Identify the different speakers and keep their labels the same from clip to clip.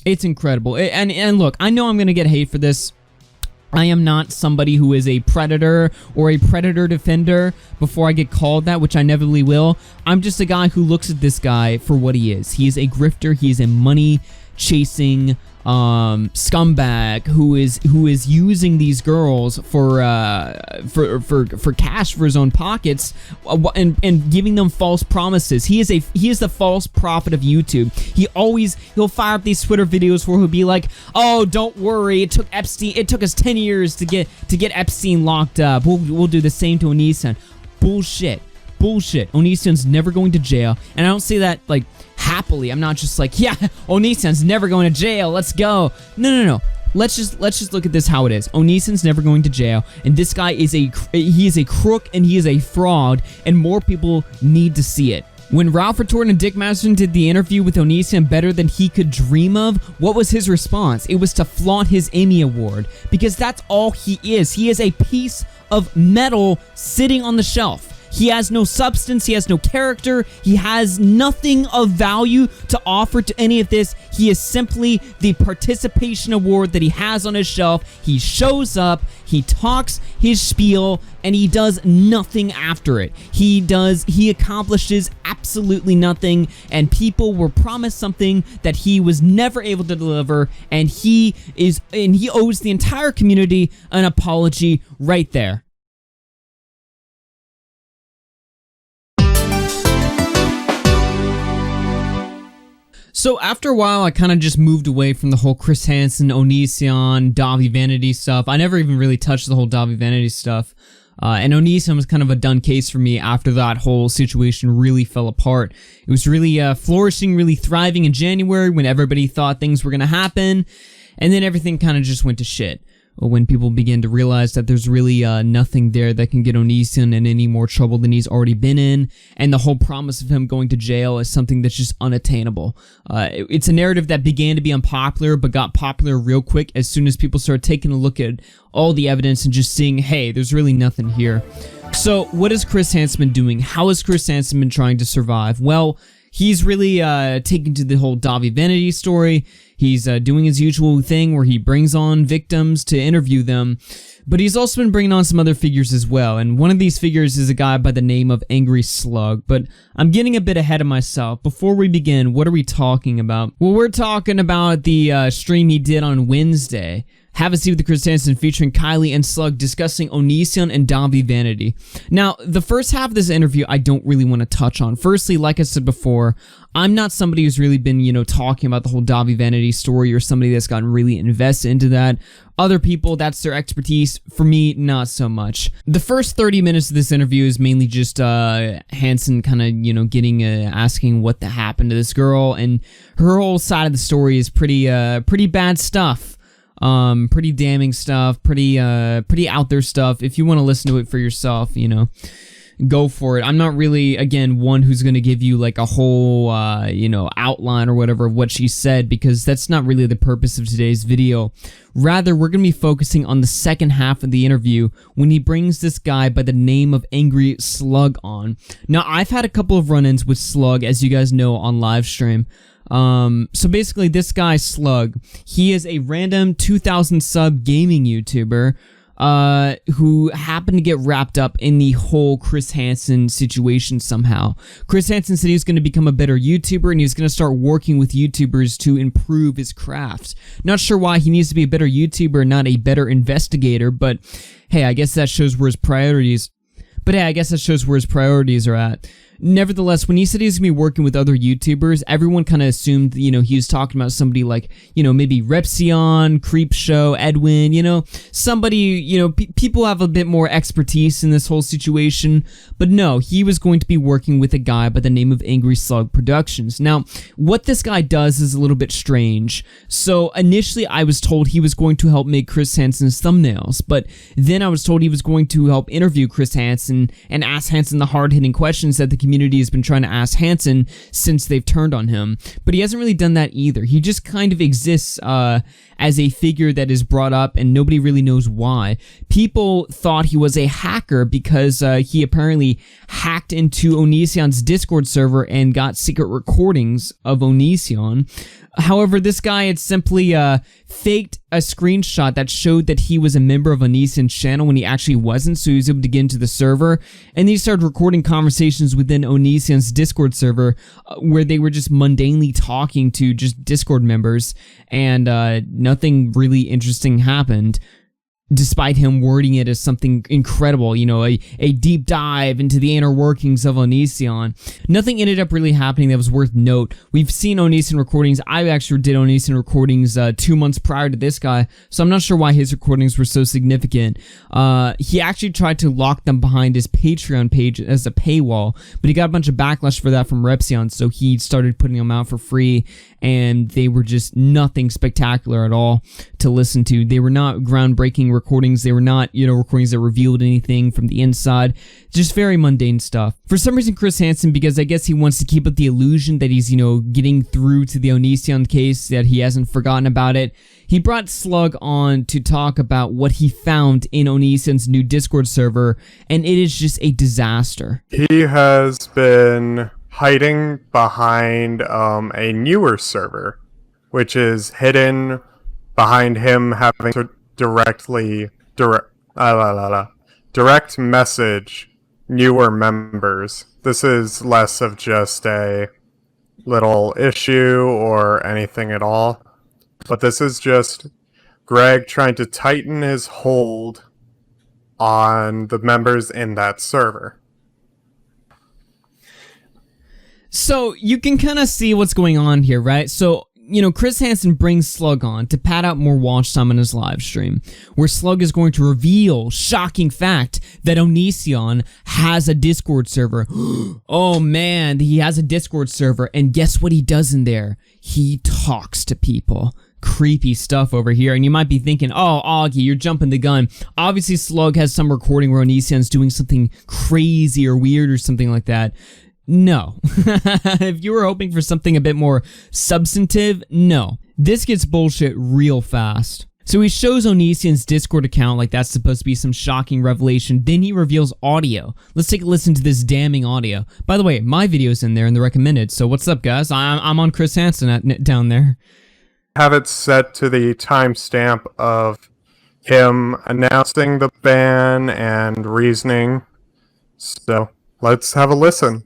Speaker 1: It's incredible. And look, I know I'm going to get hate for this. I am not somebody who is a predator or a predator defender before I get called that, which I inevitably will. I'm just a guy who looks at this guy for what he is. He is a grifter. He is a money-chasing scumbag who is using these girls for cash for his own pockets, and giving them false promises. He is the false prophet of YouTube. He'll fire up these Twitter videos where he'll be like, "Oh, don't worry, it took us 10 years to get Epstein locked up. We'll do the same to Onision." Bullshit. Onision's never going to jail, and I don't say that like happily. I'm not just like, yeah, Onision's never going to jail, let's go. No. Let's just look at this how it is. Onision's never going to jail, and this guy is a crook, and he is a fraud, and more people need to see it. When Ralph Retort and Dick Masterson did the interview with Onision better than he could dream of, what was his response? It was to flaunt his Emmy Award, because that's all he is. He is a piece of metal sitting on the shelf. He has no substance, he has no character, he has nothing of value to offer to any of this. He is simply the participation award that he has on his shelf. He shows up, he talks his spiel, and he does nothing after it. He accomplishes absolutely nothing, and people were promised something that he was never able to deliver, and he owes the entire community an apology right there. So after a while, I kind of just moved away from the whole Chris Hansen, Onision, Davi Vanity stuff. I never even really touched the whole Davi Vanity stuff. And Onision was kind of a done case for me after that whole situation really fell apart. It was really flourishing, really thriving in January when everybody thought things were going to happen. And then everything kind of just went to shit when people begin to realize that there's really nothing there that can get Onision in any more trouble than he's already been in, and the whole promise of him going to jail is something that's just unattainable. It's a narrative that began to be unpopular, but got popular real quick as soon as people started taking a look at all the evidence and just seeing, hey, there's really nothing here. So what has Chris Hansen been doing? How has Chris Hansen been trying to survive? Well, he's really taken to the whole Davi Vanity story. He's doing his usual thing where he brings on victims to interview them, but he's also been bringing on some other figures as well, and one of these figures is a guy by the name of Angry Slug. But I'm getting a bit ahead of myself. Before we begin, what are we talking about? Well, we're talking about the stream he did on Wednesday. Have a Seat with the Chris Hansen, featuring Kylie and Slug discussing Onision and Davi Vanity. Now, the first half of this interview I don't really want to touch on. Firstly, like I said before, I'm not somebody who's really been, talking about the whole Davi Vanity story, or somebody that's gotten really invested into that. Other people, that's their expertise. For me, not so much. The first 30 minutes of this interview is mainly just Hansen kind of, getting asking what happened to this girl, and her whole side of the story is pretty bad stuff. Pretty damning stuff, pretty out there stuff. If you want to listen to it for yourself, go for it. I'm not really, again, one who's going to give you like a whole, outline or whatever of what she said, because that's not really the purpose of today's video. Rather, we're going to be focusing on the second half of the interview when he brings this guy by the name of Angry Slug on. Now, I've had a couple of run-ins with Slug, as you guys know, on livestream. So basically this guy Slug, he is a random 2,000 sub gaming YouTuber, who happened to get wrapped up in the whole Chris Hansen situation somehow. Chris Hansen said he was going to become a better YouTuber, and he was going to start working with YouTubers to improve his craft. Not sure why he needs to be a better YouTuber, not a better investigator, but hey, I guess that shows where his priorities are at. Nevertheless, when he said he was going to be working with other YouTubers, everyone kind of assumed, he was talking about somebody like, maybe Repsion, Creepshow, Edwin, somebody, people have a bit more expertise in this whole situation. But no, he was going to be working with a guy by the name of Angry Slug Productions. Now, what this guy does is a little bit strange. So initially, I was told he was going to help make Chris Hansen's thumbnails, but then I was told he was going to help interview Chris Hansen and ask Hansen the hard-hitting questions that the community has been trying to ask Hansen since they've turned on him. But he hasn't really done that either. He just kind of exists as a figure that is brought up, and nobody really knows why. People thought he was a hacker because he apparently hacked into Onision's Discord server and got secret recordings of Onision. However, this guy had simply faked a screenshot that showed that he was a member of Onision's channel when he actually wasn't, so he was able to get into the server, and then he started recording conversations within Onision's Discord server where they were just mundanely talking to just Discord members, and nothing really interesting happened. Despite him wording it as something incredible, you know, a deep dive into the inner workings of Onision. Nothing ended up really happening that was worth note. We've seen Onision recordings. I actually did Onision recordings 2 months prior to this guy, so I'm not sure why his recordings were so significant. He actually tried to lock them behind his Patreon page as a paywall, but he got a bunch of backlash for that from Repsion, so he started putting them out for free, and they were just nothing spectacular at all to listen to. They were not groundbreaking recordings. They were not, you know, recordings that revealed anything from the inside. Just very mundane stuff. For some reason, Chris Hansen, because I guess he wants to keep up the illusion that he's, you know, getting through to the Onision case, that he hasn't forgotten about it, he brought Slug on to talk about what he found in Onision's new Discord server, and it is just a disaster.
Speaker 2: He has been hiding behind a newer server, which is hidden behind him having to direct message newer members. This is less of just a little issue or anything at all, but this is just Greg trying to tighten his hold on the members in that server.
Speaker 1: So you can kind of see what's going on here, right? So, you know, Chris Hansen brings Slug on to pad out more watch time on his live stream, where Slug is going to reveal shocking fact that Onision has a Discord server. Oh man, he has a Discord server, and guess what he does in there? He talks to people. Creepy stuff over here, and you might be thinking, oh, Augie, you're jumping the gun. Obviously, Slug has some recording where Onision's doing something crazy or weird or something like that. No. If you were hoping for something a bit more substantive, no. This gets bullshit real fast. So he shows Onision's Discord account like that's supposed to be some shocking revelation. Then he reveals audio. Let's take a listen to this damning audio. By the way, my video's in there in the recommended, so what's up, guys? I'm on Chris Hansen down there.
Speaker 2: Have it set to the timestamp of him announcing the ban and reasoning. So let's have a listen.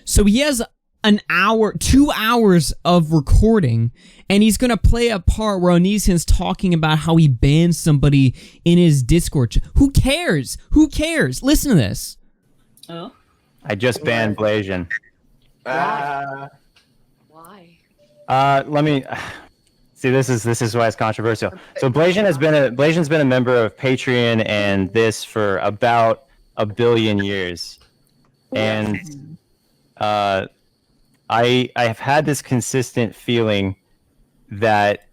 Speaker 1: So he has an hour, 2 hours of recording, and he's gonna play a part where Onision's talking about how he banned somebody in his Discord. Who cares? Who cares? Listen to this.
Speaker 3: Oh.
Speaker 4: I just banned Blasian.
Speaker 3: Why?
Speaker 4: Let me see. This is why it's controversial. So Blasian's been a member of Patreon and this for about 1 billion years, and I have had this consistent feeling that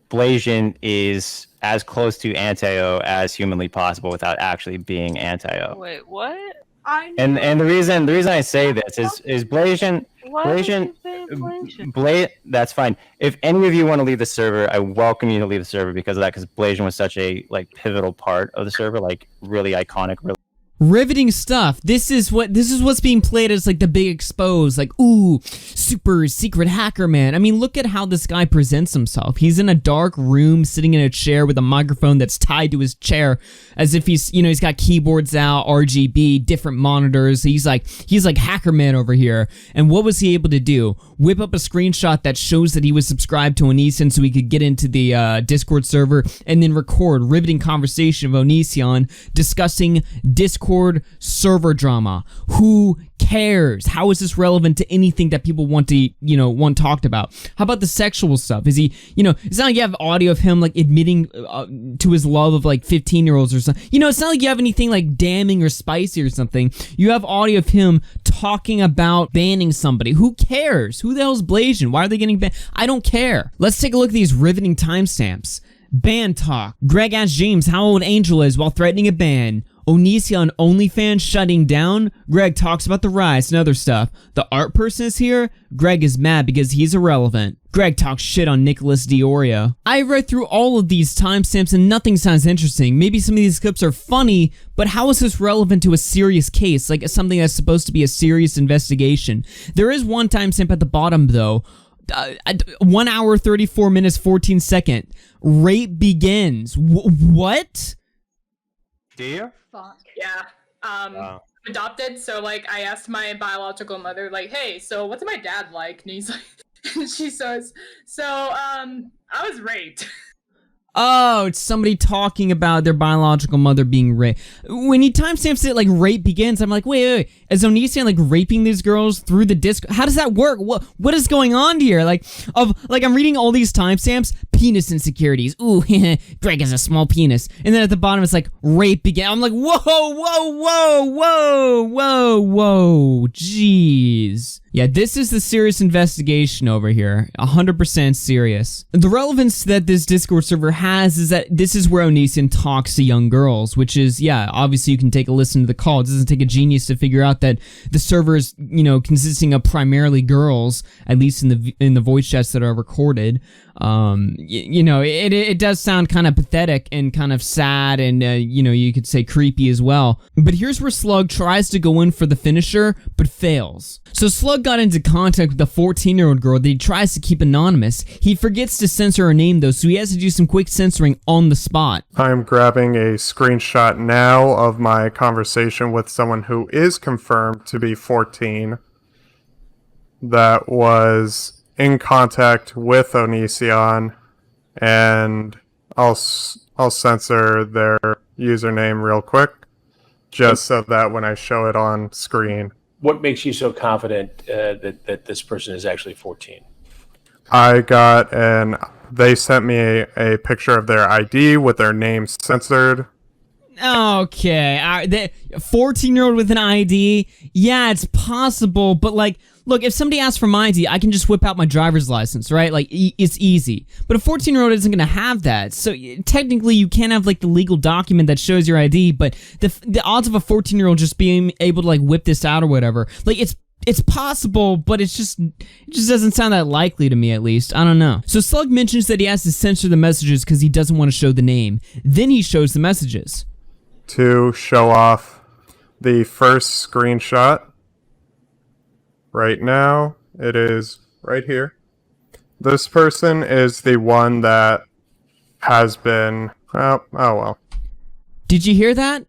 Speaker 4: Blasian is as close to anti-O as humanly possible without actually being anti-O.
Speaker 3: Wait, what?
Speaker 4: And the reason I say this is Blasian. That's fine. If any of you want to leave the server, I welcome you to leave the server because of that. Because Blasian was such a pivotal part of the server, really iconic, really.
Speaker 1: Riveting stuff. This is what's being played as like the big expose, like, ooh, super secret hacker man. I mean, look at how this guy presents himself. He's in a dark room sitting in a chair with a microphone that's tied to his chair as if he's got keyboards out, RGB, different monitors. He's like hacker man over here. And what was he able to do? Whip up a screenshot that shows that he was subscribed to Onision so he could get into the Discord server and then record riveting conversation of Onision discussing Discord server drama. Who cares? How is this relevant to anything that people want talked about? How about the sexual stuff? Is he, it's not like you have audio of him like admitting to his love of like 15-year-olds or something. It's not like you have anything like damning or spicy or something. You have audio of him talking about banning somebody. Who cares? Who the hell's Blasian? Why are they getting banned? I don't care. Let's take a look at these riveting timestamps. Ban talk. Greg asks James how old Angel is while threatening a ban. Onision OnlyFans shutting down. Greg talks about the rise and other stuff. The art person is here. Greg is mad because he's irrelevant. Greg talks shit on Nicholas Diorio. I read through all of these timestamps and nothing sounds interesting. Maybe some of these clips are funny, but how is this relevant to a serious case? Like something that's supposed to be a serious investigation. There is one timestamp at the bottom though. 1 hour, 34 minutes, 14 seconds. Rape begins. What?
Speaker 4: Do you?
Speaker 5: Fuck. Yeah. I'm adopted, so like I asked my biological mother, like, hey, so what's my dad like? And he's like, and she says, so I was raped.
Speaker 1: Oh, it's somebody talking about their biological mother being raped. When he timestamps it like rape begins, I'm like, wait. Is Onision like raping these girls through the disc? How does that work? What is going on here? Like I'm reading all these timestamps, penis insecurities. Ooh, Greg has a small penis. And then at the bottom it's like rape began. I'm like, whoa, jeez. Yeah, this is the serious investigation over here. 100% serious. The relevance that this Discord server has is that this is where Onision talks to young girls, which is, yeah, obviously you can take a listen to the call. It doesn't take a genius to figure out that the server is, consisting of primarily girls, at least in the voice chats that are recorded. It does sound kind of pathetic and kind of sad and, you could say creepy as well. But here's where Slug tries to go in for the finisher, but fails. So Slug got into contact with the 14-year-old girl that he tries to keep anonymous. He forgets to censor her name though, so he has to do some quick censoring on the spot.
Speaker 2: I'm grabbing a screenshot now of my conversation with someone who is confirmed to be 14 that was in contact with Onision, and I'll censor their username real quick, just so that when I show it on screen.
Speaker 6: What makes you so confident that this person is actually 14?
Speaker 2: They sent me a picture of their ID with their name censored.
Speaker 1: Okay, the 14-year-old with an ID, yeah, it's possible, but like, look, if somebody asks for my ID, I can just whip out my driver's license, right? Like, it's easy. But a 14-year-old isn't gonna have that, so technically you can't have like the legal document that shows your ID, but the odds of a 14-year-old just being able to like whip this out or whatever, like it's possible, but it just doesn't sound that likely to me, at least. I don't know. So Slug mentions that he has to censor the messages because he doesn't want to show the name. Then he shows the messages.
Speaker 2: To show off the first screenshot. Right now, it is right here. This person is the one that has been... Oh well.
Speaker 1: Did you hear that?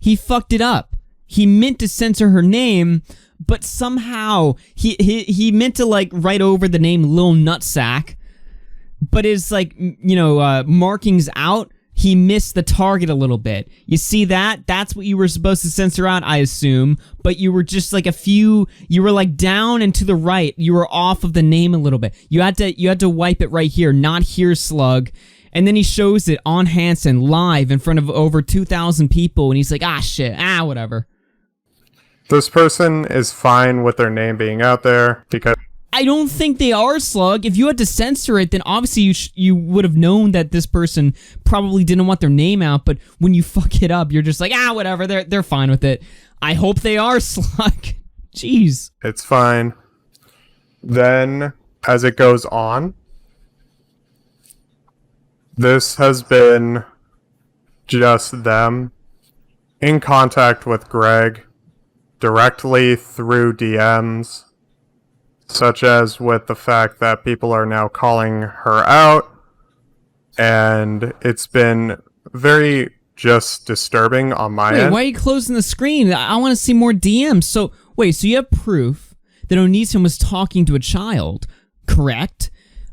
Speaker 1: He fucked it up. He meant to censor her name, but somehow he meant to like write over the name Lil Nutsack, but his like markings out, he missed the target a little bit. You see that? That's what you were supposed to censor out, I assume, but you were just like you were like down and to the right. You were off of the name a little bit. You had to wipe it right here, not here, Slug. And then he shows it on Hansen live in front of over 2,000 people, and he's like, shit, whatever.
Speaker 2: This person is fine with their name being out there because...
Speaker 1: I don't think they are, Slug. If you had to censor it, then obviously you would have known that this person probably didn't want their name out, but when you fuck it up, you're just like, whatever, they're fine with it. I hope they are, Slug. Jeez.
Speaker 2: It's fine. Then, as it goes on, this has been just them in contact with Greg directly through DMs, such as with the fact that people are now calling her out, and it's been very just disturbing on my end.
Speaker 1: Why are you closing the screen? I want to see more DMs. So you have proof that Onision was talking to a child, correct?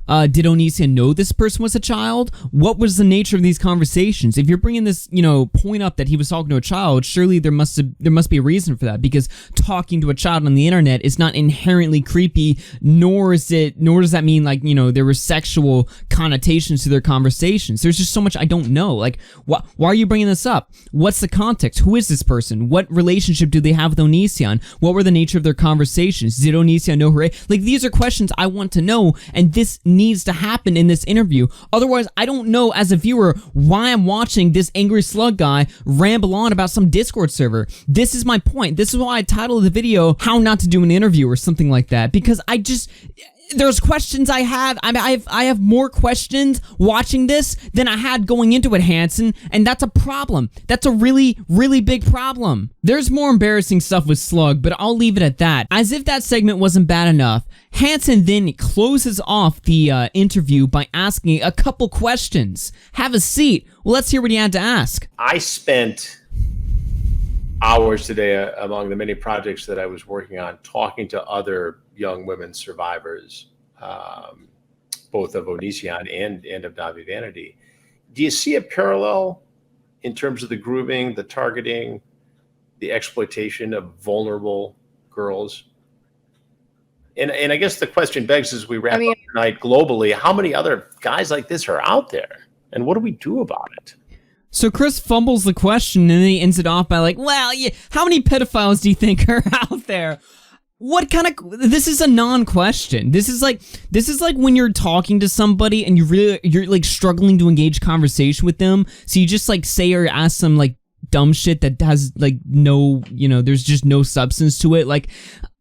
Speaker 1: Did Onision know this person was a child? What was the nature of these conversations? If you're bringing this, point up that he was talking to a child, surely there must be a reason for that, because talking to a child on the internet is not inherently creepy, nor does that mean like, there were sexual connotations to their conversations. There's just so much I don't know. Like, why are you bringing this up? What's the context? Who is this person? What relationship do they have with Onision? What were the nature of their conversations? Did Onision know her? Like, these are questions I want to know, and this needs to happen in this interview. Otherwise, I don't know as a viewer why I'm watching this angry slug guy ramble on about some Discord server. This is my point. This is why I titled the video How Not to Do an Interview or something like that, because there's questions I have. I have more questions watching this than I had going into it, Hansen, and that's a problem. That's a really, really big problem. There's more embarrassing stuff with Slug, but I'll leave it at that. As if that segment wasn't bad enough, Hansen then closes off the interview by asking a couple questions. Have a seat. Well, let's hear what he had to ask.
Speaker 6: I spent hours today among the many projects that I was working on talking to other young women survivors, both of Onision and of Davi Vanity. Do you see a parallel in terms of the grooming, the targeting, the exploitation of vulnerable girls? And I guess the question begs, as we wrap up tonight globally, how many other guys like this are out there? And what do we do about it?
Speaker 1: So Chris fumbles the question and then he ends it off by like, well, yeah, how many pedophiles do you think are out there? What kind of, this is a non-question. This is like when you're talking to somebody and you're like struggling to engage conversation with them. So you just like say or ask some like dumb shit that has like no, there's just no substance to it. Like,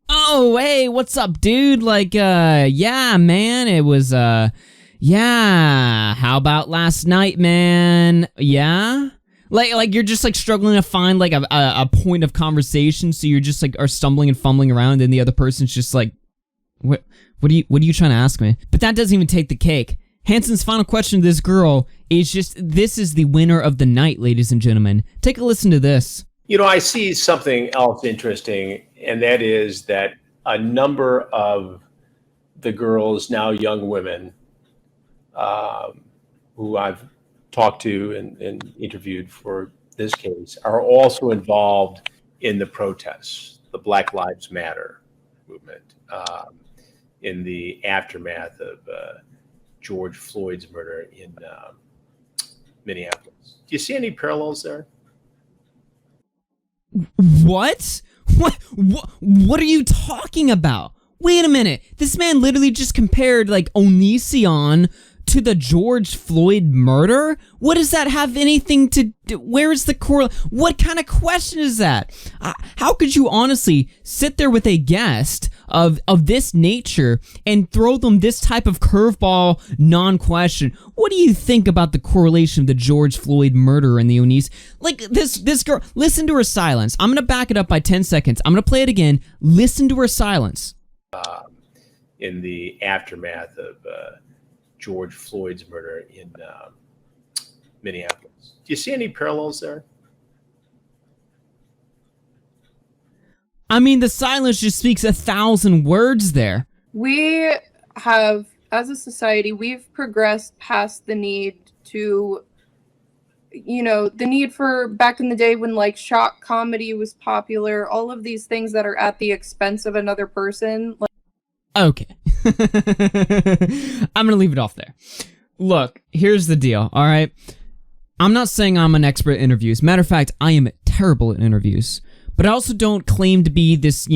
Speaker 1: oh, hey, what's up, dude? Like, yeah, man, it was, yeah, how about last night, man? Yeah? Like you're just like struggling to find like a point of conversation, so you're just like are stumbling and fumbling around, and the other person's just like, what are you trying to ask me? But that doesn't even take the cake. Hansen's final question to this girl is just, this is the winner of the night, ladies and gentlemen. Take a listen to this.
Speaker 6: I see something else interesting, and that is that a number of the girls, now young women, who I've talked to and interviewed for this case, are also involved in the protests, the Black Lives Matter movement, in the aftermath of George Floyd's murder in Minneapolis. Do you see any parallels there?
Speaker 1: What? What are you talking about? Wait a minute. This man literally just compared like Onision to the George Floyd murder? What does that have anything to do? Where is the what kind of question is that? How could you honestly sit there with a guest of this nature and throw them this type of curveball non-question? What do you think about the correlation of the George Floyd murder and the Onision? Like this girl, listen to her silence. I'm gonna back it up by 10 seconds. I'm gonna play it again. Listen to her silence.
Speaker 6: In the aftermath of George Floyd's murder in Minneapolis. Do you see any parallels there?
Speaker 1: I mean, the silence just speaks 1,000 words there.
Speaker 7: We have, as a society, we've progressed past the need to, the need for back in the day when like shock comedy was popular, all of these things that are at the expense of another person.
Speaker 1: Okay. I'm gonna leave it off there. Look, here's the deal, alright? I'm not saying I'm an expert at interviews. Matter of fact, I am terrible at interviews. But I also don't claim to be this,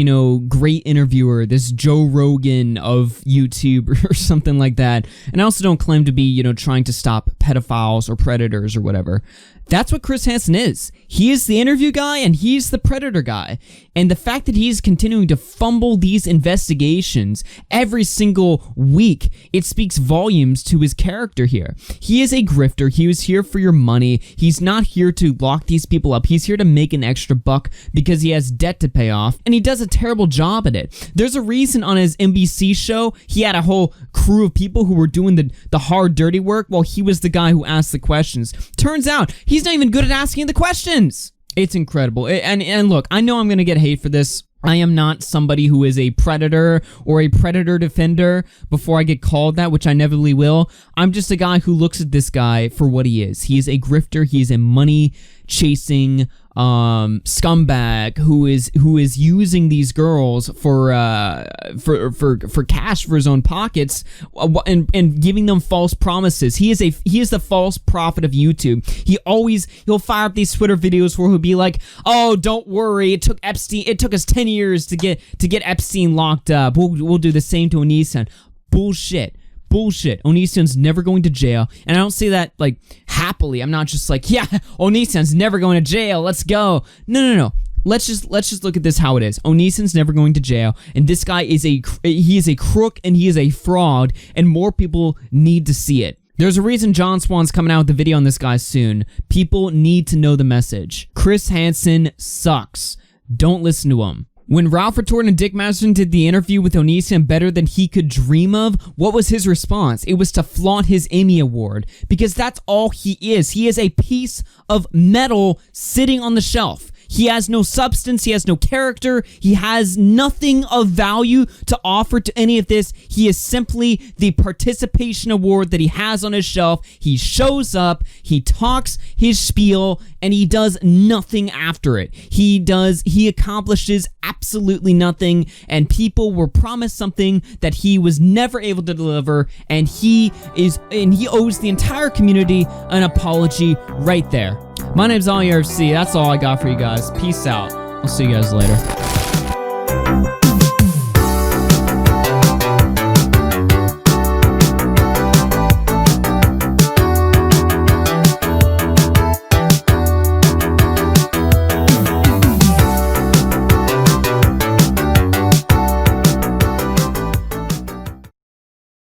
Speaker 1: great interviewer, this Joe Rogan of YouTube or something like that. And I also don't claim to be, trying to stop pedophiles or predators or whatever. That's what Chris Hansen is. He is the interview guy and he's the predator guy. And the fact that he's continuing to fumble these investigations every single week, it speaks volumes to his character here. He is a grifter. He was here for your money. He's not here to lock these people up. He's here to make an extra buck because he has debt to pay off, and he does a terrible job at it. There's a reason on his NBC show, he had a whole crew of people who were doing the hard, dirty work while he was the guy who asked the questions. Turns out, he's not even good at asking the questions. It's incredible. And look, I know I'm going to get hate for this. I am not somebody who is a predator or a predator defender before I get called that, which I never really will. I'm just a guy who looks at this guy for what he is. He is a grifter. He is a money-chasing scumbag who is using these girls for cash for his own pockets and giving them false promises. He is the false prophet of YouTube. He'll fire up these Twitter videos where he'll be like, "Oh, don't worry, it took us 10 years to get Epstein locked up. We'll do the same to Onision." Bullshit. bullshit. Onision's never going to jail. And I don't say that, like, happily. I'm not just like, yeah, Onision's never going to jail. Let's go. No. Let's just look at this how it is. Onision's never going to jail, and this guy is a crook and he is a fraud, and more people need to see it. There's a reason John Swan's coming out with the video on this guy soon. People need to know the message. Chris Hansen sucks. Don't listen to him. When Ralph Retort and Dick Masterson did the interview with Onision better than he could dream of, what was his response? It was to flaunt his Emmy Award, because that's all he is. He is a piece of metal sitting on the shelf. He has no substance, he has no character, he has nothing of value to offer to any of this. He is simply the participation award that he has on his shelf. He shows up, he talks his spiel, and he does nothing after it. He accomplishes absolutely nothing, and people were promised something that he was never able to deliver, and he owes the entire community an apology right there. My name's AllYFC. That's all I got for you guys. Peace out. I'll see you guys later.